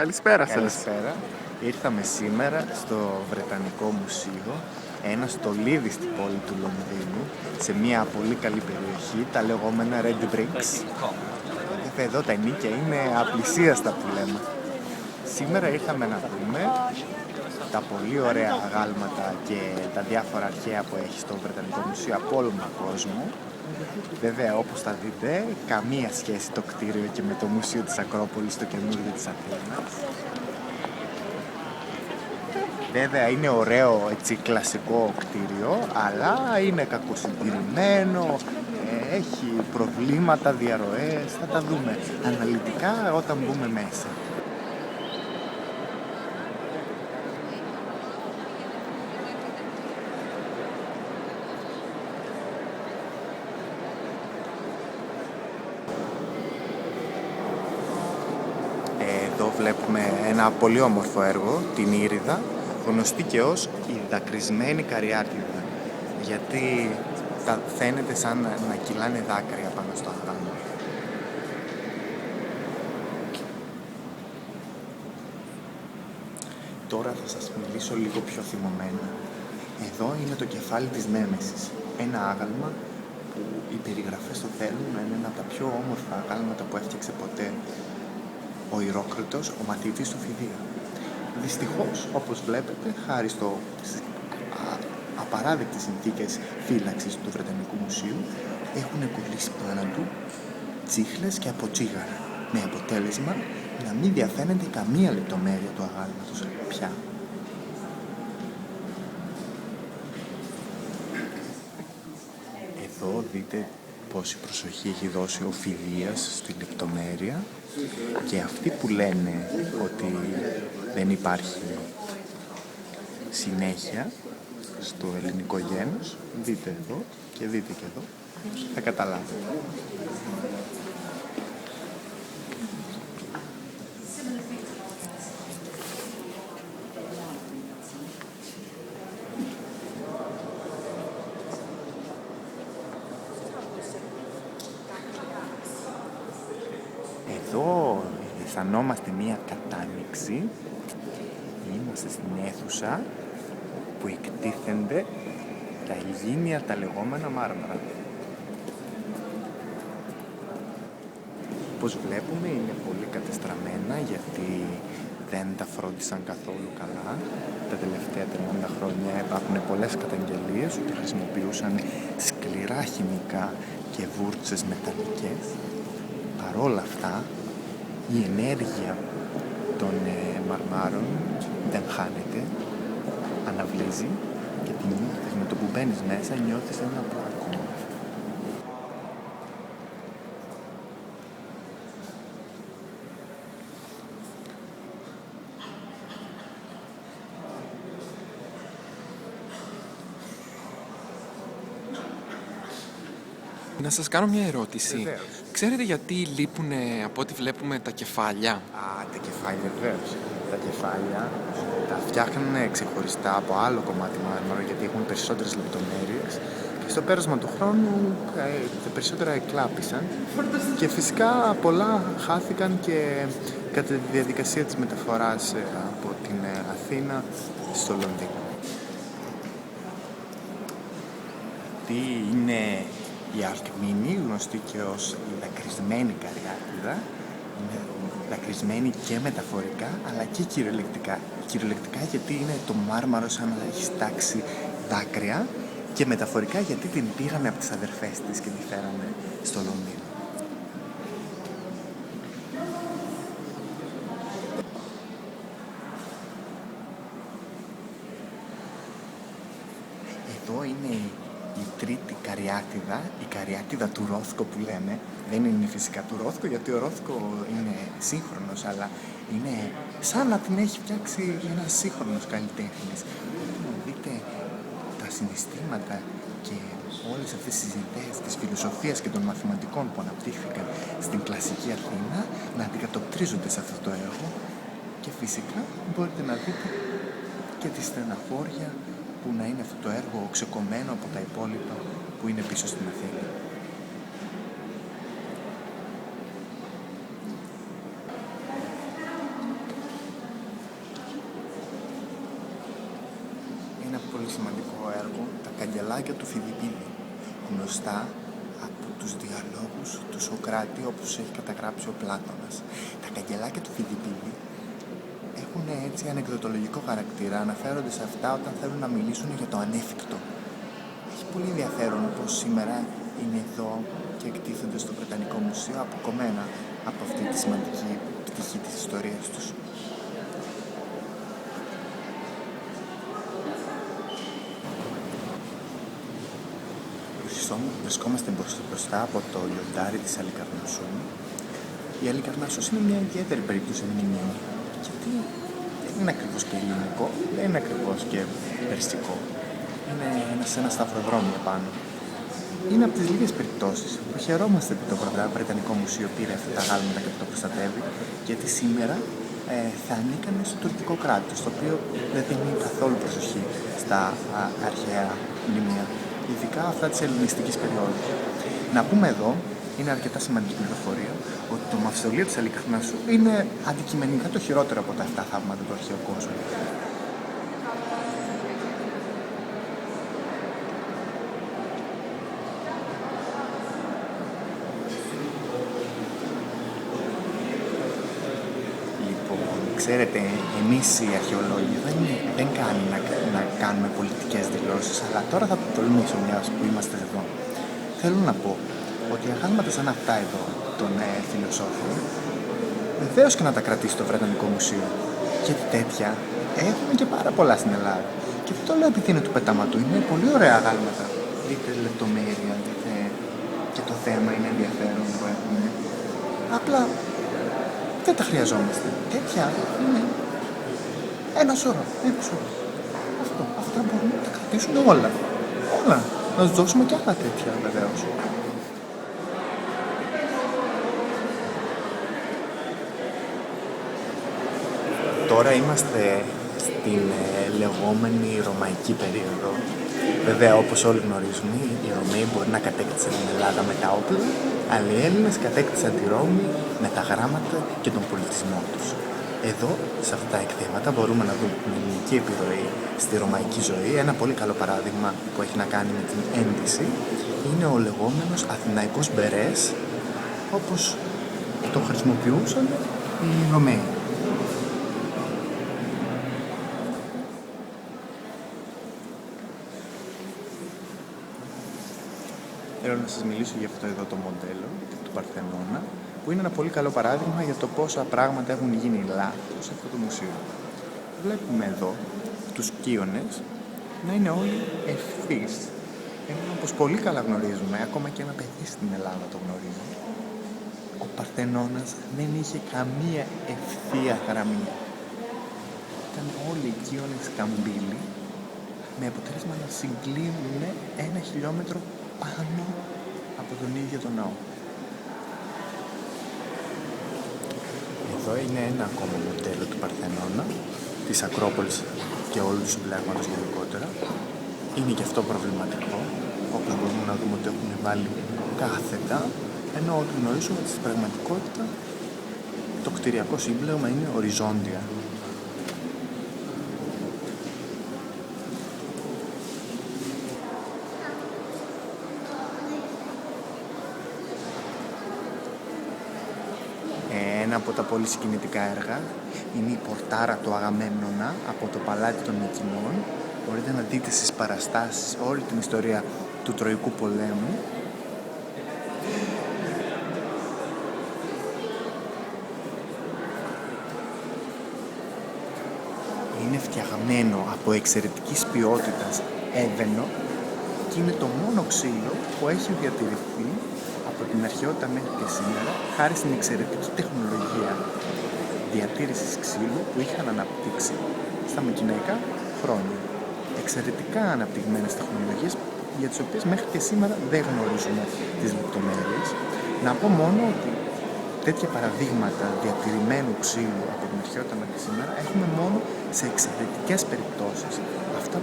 Καλησπέρα σας. Καλησπέρα. Ήρθαμε σήμερα στο Βρετανικό Μουσείο, ένα στολίδι στην πόλη του Λονδίνου, σε μια πολύ καλή περιοχή, τα λεγόμενα Red Bricks. Βέβαια εδώ τα ενίκια είναι απλησίαστα που λέμε. Σήμερα ήρθαμε να δούμε τα πολύ ωραία αγάλματα και τα διάφορα αρχαία που έχει στο Βρετανικό Μουσείο από όλο τον κόσμο. Βέβαια, όπως θα δείτε, καμία σχέση το κτίριο και με το Μουσείο της Ακρόπολης, το καινούργιο της Αθήνας. Βέβαια, είναι ωραίο, έτσι, κλασικό κτίριο, αλλά είναι κακοσυντηρημένο, έχει προβλήματα, διαρροές, θα τα δούμε αναλυτικά όταν μπούμε μέσα. Εδώ βλέπουμε ένα πολύ όμορφο έργο, την Ήριδα, γνωστή και ως η δακρυσμένη Καριάτιδα, γιατί φαίνεται σαν να κυλάνε δάκρυα πάνω στο αγάλμα. Τώρα θα σας μιλήσω λίγο πιο θυμωμένα. Εδώ είναι το κεφάλι της Νέμεσης, ένα άγαλμα που οι περιγραφές το θέλουν να είναι ένα από τα πιο όμορφα αγάλματα που έφτιαξε ποτέ ο Ηρόκριτος, ο μαθητής του Φιδίου. Δυστυχώς, όπως βλέπετε, χάρη στις απαράδεκτες συνθήκες φύλαξης του Βρετανικού Μουσείου, έχουν κολλήσει πάνω του τσίχλες και αποτσίγαρα, με αποτέλεσμα να μην διαφαίνεται καμία λεπτομέρεια του αγάλματος πια. Εδώ δείτε πόση προσοχή έχει δώσει ο Φιδίας στη λεπτομέρεια, και αυτοί που λένε ότι δεν υπάρχει συνέχεια στο ελληνικό γένος, δείτε εδώ και δείτε και εδώ, θα καταλάβετε. Εδώ αισθανόμαστε μία κατάνοιξη. Είμαστε στην αίθουσα που εκτίθενται τα Αιγίνια, τα λεγόμενα μάρμαρα. Όπως βλέπουμε είναι πολύ κατεστραμμένα, γιατί δεν τα φρόντισαν καθόλου καλά. Τα τελευταία 30 χρόνια υπάρχουν πολλές καταγγελίες ότι χρησιμοποιούσαν σκληρά χημικά και βούρτσες μεταλλικές. Παρόλα αυτά, η ενέργεια των μαρμάρων δεν χάνεται, αναβλύζει και τη νιώθεις. Με το που μπαίνεις μέσα νιώθεις ένα πλάκωμα. Να σας κάνω μια ερώτηση. Βεβαίως. Ξέρετε γιατί λείπουν, από ό,τι βλέπουμε, τα κεφάλια? Τα κεφάλια, βεβαίως. Τα κεφάλια τα φτιάχνουν ξεχωριστά από άλλο κομμάτι μάρμαρο, γιατί έχουν περισσότερες λεπτομέρειες, και στο πέρασμα του χρόνου τα περισσότερα εκλάπησαν και φυσικά πολλά χάθηκαν και κατά τη διαδικασία της μεταφοράς από την Αθήνα στο Λονδίνο. Τι είναι η Αλκμήνη, γνωστή και ως η δακρυσμένη Καριάτιδα? Είναι δακρυσμένη και μεταφορικά, αλλά και κυριολεκτικά. Κυριολεκτικά γιατί είναι το μάρμαρο σαν να έχει τάξει δάκρυα, και μεταφορικά γιατί την πήρανε από τις αδερφές της και τη φέρανε στο Λονδίνο. Εδώ είναι η τρίτη Καριάτιδα, η Καριάτιδα του Ρόθκο που λέμε. Δεν είναι φυσικά του Ρόθκο, γιατί ο Ρόθκο είναι σύγχρονος, αλλά είναι σαν να την έχει φτιάξει ένας σύγχρονος καλλιτέχνης. Να δείτε τα συναισθήματα και όλες αυτές τις ιδέες της φιλοσοφίας και των μαθηματικών που αναπτύχθηκαν στην κλασική Αθήνα να αντικατοπτρίζονται σε αυτό το έργο, και φυσικά μπορείτε να δείτε και τη στεναχώρια που να είναι αυτό το έργο ξεκομμένο από τα υπόλοιπα που είναι πίσω στην Αθήνα. καγκελάκια του Φιδιππίδη, γνωστά από τους διαλόγους του Σοκράτη όπως έχει καταγράψει ο Πλάτωνας. Τα καγκελάκια του Φιδιππίδη έχουν έτσι ανεκδοτολογικό χαρακτήρα, αναφέρονται σε αυτά όταν θέλουν να μιλήσουν για το ανέφικτο. Έχει πολύ ενδιαφέρον πως σήμερα είναι εδώ και εκτίθενται στο Βρετανικό Μουσείο αποκομμένα από αυτή τη σημαντική πτυχή της ιστορίας τους. Βρισκόμαστε μπροστά από το λιοντάρι της Αλικαρνασσού. Η Αλικαρνασσός είναι μια ιδιαίτερη περίπτωση μνημείου, γιατί δεν είναι ακριβώς και ελληνικό, δεν είναι ακριβώς και περσικό. Είναι σε ένα σταυροδρόμιο πάνω. Είναι από τις λίγες περιπτώσεις που χαιρόμαστε που το Βρετανικό Μουσείο πήρε αυτά τα γάλματα και το προστατεύει, γιατί σήμερα θα ανήκανε στο τουρκικό κράτος, το οποίο δεν δίνει καθόλου προσοχή στα αρχαία μνημεία, ειδικά αυτά της ελληνιστικής περίοδου. Να πούμε εδώ, είναι αρκετά σημαντική πληροφορία, ότι το μαυστολείο της Αλικαρνασσού είναι αντικειμενικά το χειρότερο από τα 7 θαύματα του αρχαίου κόσμου. Ξέρετε, εμείς οι αρχαιολόγοι δεν κάνει να κάνουμε πολιτικές δηλώσεις, αλλά τώρα θα το τολμήσω μιας που είμαστε εδώ. Θέλω να πω ότι αγάλματα σαν αυτά εδώ των φιλοσόφων, βεβαίως και να τα κρατήσει το Βρετανικό Μουσείο. Γιατί τέτοια έχουμε και πάρα πολλά στην Ελλάδα. Και δεν το λέω επειδή είναι του πετάματου, είναι πολύ ωραία αγάλματα. Δείτε λεπτομέρεια, δείτε και το θέμα είναι ενδιαφέρον που έχουμε. Απλά δεν τα χρειαζόμαστε. Τέτοια είναι ένα σώρο. Αυτά μπορούν να τα κρατήσουν όλα. Να τους δώσουμε και άλλα τέτοια βεβαίως. Τώρα είμαστε στην λεγόμενη Ρωμαϊκή περίοδο. Βέβαια, όπως όλοι γνωρίζουμε, οι Ρωμαίοι μπορεί να κατέκτησαν την Ελλάδα με τα όπλα, αλλά οι Έλληνες κατέκτησαν τη Ρώμη με τα γράμματα και τον πολιτισμό τους. Εδώ, σε αυτά τα εκθέματα, μπορούμε να δούμε την ελληνική επιρροή στη ρωμαϊκή ζωή. Ένα πολύ καλό παράδειγμα που έχει να κάνει με την ένδυση είναι ο λεγόμενος αθηναϊκός μπερές, όπως το χρησιμοποιούσαν οι Ρωμαίοι. Θέλω να σας μιλήσω για αυτό εδώ το μοντέλο του Παρθενώνα, που είναι ένα πολύ καλό παράδειγμα για το πόσα πράγματα έχουν γίνει λάθος σε αυτό το μουσείο. Βλέπουμε εδώ τους κύονες να είναι όλοι ευθείς. Ενώ όπως πολύ καλά γνωρίζουμε, ακόμα και ένα παιδί στην Ελλάδα το γνωρίζει, ο Παρθενώνας δεν είχε καμία ευθεία γραμμή. Ήταν όλοι οι κύονες καμπύλοι, με αποτέλεσμα να συγκλίνουν 1 χιλιόμετρο πάνω από τον ίδιο τον ναό. Εδώ είναι ένα ακόμα μοντέλο του Παρθενώνα, της Ακρόπολης και όλου του συμπλέγματος γενικότερα. Είναι και αυτό προβληματικό, όπως μπορούμε να δούμε ότι έχουν βάλει κάθετα, ενώ ό,τι γνωρίζουμε ότι στην πραγματικότητα το κτηριακό σύμπλεγμα είναι οριζόντια. Ένα από τα πολύ συγκινητικά έργα είναι η πορτάρα του Αγαμέμνονα από το παλάτι των Μυκηνών. Μπορείτε να δείτε στις παραστάσεις όλη την ιστορία του Τροϊκού πολέμου. Είναι φτιαγμένο από εξαιρετικής ποιότητας έβαινο και είναι το μόνο ξύλο που έχει διατηρηθεί από την αρχαιότητα μέχρι και σήμερα, χάρη στην εξαιρετική τεχνολογία διατήρησης ξύλου που είχαν αναπτύξει στα Μικηναϊκά χρόνια. Εξαιρετικά αναπτυγμένες τεχνολογίες για τις οποίες μέχρι και σήμερα δεν γνωρίζουμε τις λεπτομέρειες. Να πω μόνο ότι τέτοια παραδείγματα διατηρημένου ξύλου από την αρχαιότητα μέχρι σήμερα έχουμε μόνο σε εξαιρετικές περιπτώσεις. Αυτά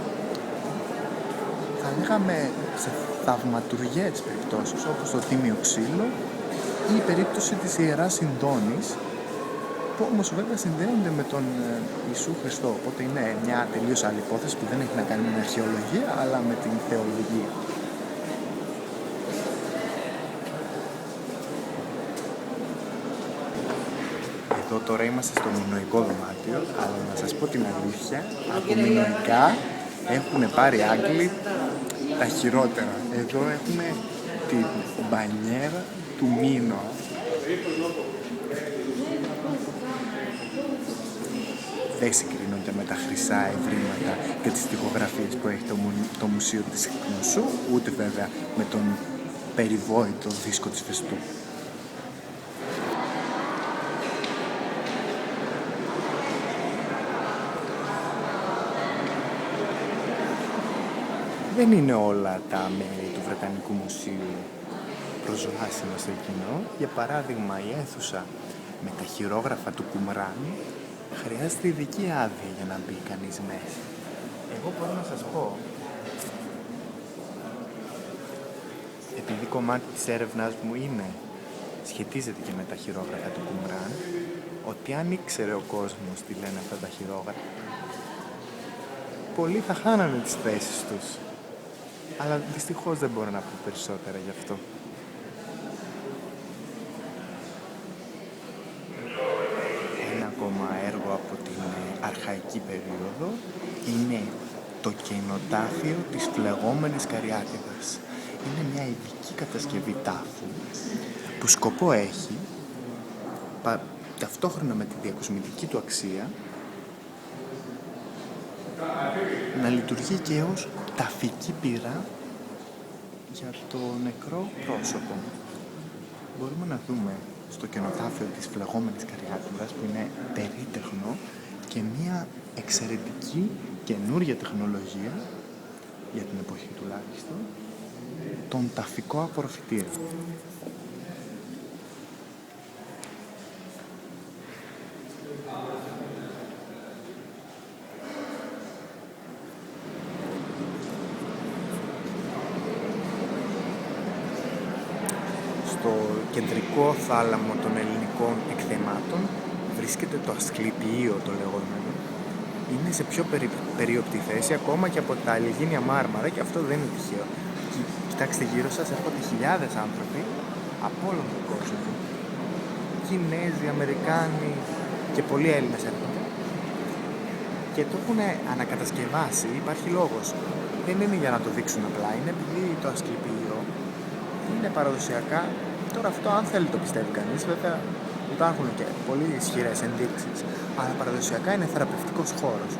θα λέγαμε σε θαυματουργές περιπτώσεις, όπως το Τίμιο ξύλο ή η περίπτωση της Ιεράς Ινδώνης, που όμως βέβαια συνδέονται με τον Ιησού Χριστό. Οπότε είναι μια τελείως άλλη υπόθεση που δεν έχει να κάνει με την αρχαιολογία, αλλά με την θεολογία. Εδώ τώρα είμαστε στο μινωικό δωμάτιο, αλλά να σας πω την αλήθεια, από μινωικά έχουν πάρει Άγγλοι τα χειρότερα. Εδώ έχουμε την μπανιέρα του Μίνωα. Δεν συγκρίνονται με τα χρυσά ευρήματα και τις τοιχογραφίες που έχει το Μουσείο της Κνωσού, ούτε βέβαια με τον περιβόητο δίσκο της Φεστού. Δεν είναι όλα τα μέρη του Βρετανικού Μουσείου προσβάσιμα στο κοινό. Για παράδειγμα, η αίθουσα με τα χειρόγραφα του Κουμράν χρειάζεται ειδική άδεια για να μπει κανείς μέσα. Εγώ μπορώ να σας πω, επειδή κομμάτι της έρευνάς μου σχετίζεται και με τα χειρόγραφα του Κουμράν, ότι αν ήξερε ο κόσμος τι λένε αυτά τα χειρόγραφα, πολλοί θα χάνανε τις θέσεις τους. Αλλά δυστυχώς δεν μπορώ να πω περισσότερα γι' αυτό. Ένα ακόμα έργο από την αρχαϊκή περίοδο είναι το καινοτάφιο της φλεγόμενης Καριάτιδας. Είναι μια ειδική κατασκευή τάφου που σκοπό έχει, ταυτόχρονα με τη διακοσμητική του αξία, να λειτουργεί και ως ταφική πύρα για το νεκρό πρόσωπο. Μπορούμε να δούμε στο καινοτάφιο της φλεγόμενης Καριάτιδας, που είναι περίτεχνο και μια εξαιρετική καινούρια τεχνολογία, για την εποχή τουλάχιστον, τον ταφικό απορροφητήρα. Στο κεντρικό θάλαμο των ελληνικών εκθεμάτων βρίσκεται το Ασκληπιείο, το λεγόμενο. Είναι σε πιο περίοπτη θέση ακόμα και από τα Αλληγίνια Μάρμαρα, και αυτό δεν είναι τυχαίο. Κοιτάξτε γύρω σας, έρχονται χιλιάδες άνθρωποι από όλο τον κόσμο. Κινέζοι, Αμερικάνοι και πολλοί Έλληνες έρχονται. Και το έχουν ανακατασκευάσει, υπάρχει λόγος. Δεν είναι για να το δείξουν απλά, είναι επειδή το Ασκληπιείο είναι παραδοσιακά. Τώρα αυτό, αν θέλει, το πιστεύει κανείς, βέβαια υπάρχουν και πολύ ισχυρές ενδείξεις, αλλά παραδοσιακά είναι θεραπευτικός χώρος.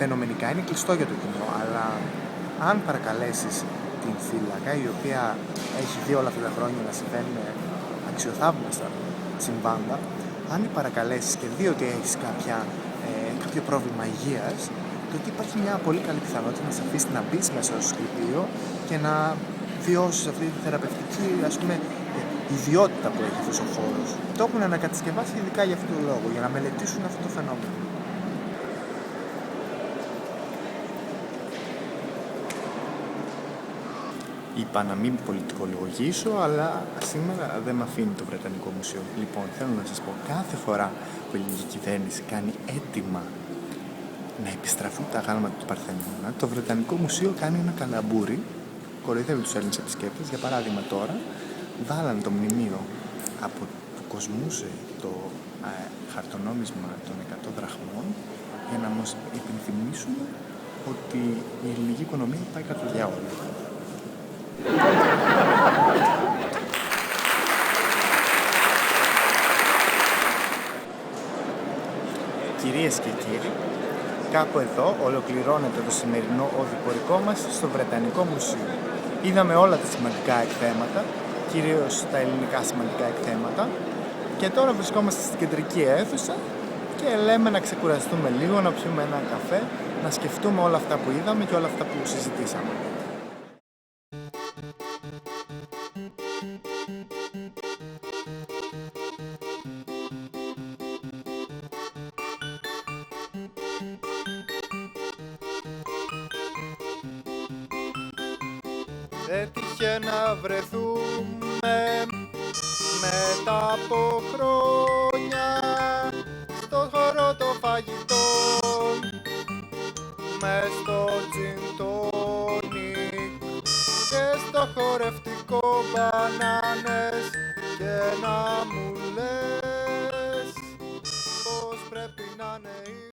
Φαινομενικά είναι κλειστό για το κοινό, αλλά αν παρακαλέσεις την φύλακα, η οποία έχει δει όλα αυτά τα χρόνια να συμβαίνουν αξιοθαύμαστα συμβάντα, αν την παρακαλέσεις και δει ότι έχεις κάποιο πρόβλημα υγείας, τότε υπάρχει μια πολύ καλή πιθανότητα να σε αφήσει να μπεις μέσα στο Ασκληπιείο και να βιώσεις αυτή τη θεραπευτική, ιδιότητα που έχει αυτός ο χώρος. Το έχουν ανακατασκευάσει ειδικά για αυτόν τον λόγο, για να μελετήσουν αυτό το φαινόμενο. Είπα να μην πολιτικολογήσω, αλλά σήμερα δεν με αφήνει το Βρετανικό Μουσείο. Λοιπόν, θέλω να σας πω, κάθε φορά που η ελληνική κυβέρνηση κάνει έτοιμα να επιστραφούν τα αγάλματα του Παρθενώνα, το Βρετανικό Μουσείο κάνει ένα καλαμπούρι, κοροϊδεύει τους Έλληνες επισκέπτες. Για παράδειγμα τώρα, βάλαν το μνημείο από του Κοσμούσε, το χαρτονόμισμα των 100 δραχμών, για να μας υπενθυμίσουν ότι η ελληνική οικονομία πάει κατά το διάολο. Κυρίες και κύριοι, κάπου εδώ ολοκληρώνεται το σημερινό οδηπορικό μας στο Βρετανικό Μουσείο. Είδαμε όλα τα σημαντικά εκθέματα, κυρίως τα ελληνικά σημαντικά εκθέματα, και τώρα βρισκόμαστε στην κεντρική αίθουσα και λέμε να ξεκουραστούμε λίγο, να πιούμε ένα καφέ, να σκεφτούμε όλα αυτά που είδαμε και όλα αυτά που συζητήσαμε. Έτυχε να βρεθούμε μετά από χρόνια χορευτικό μπανάνες και να μου λες πως πρέπει να είναι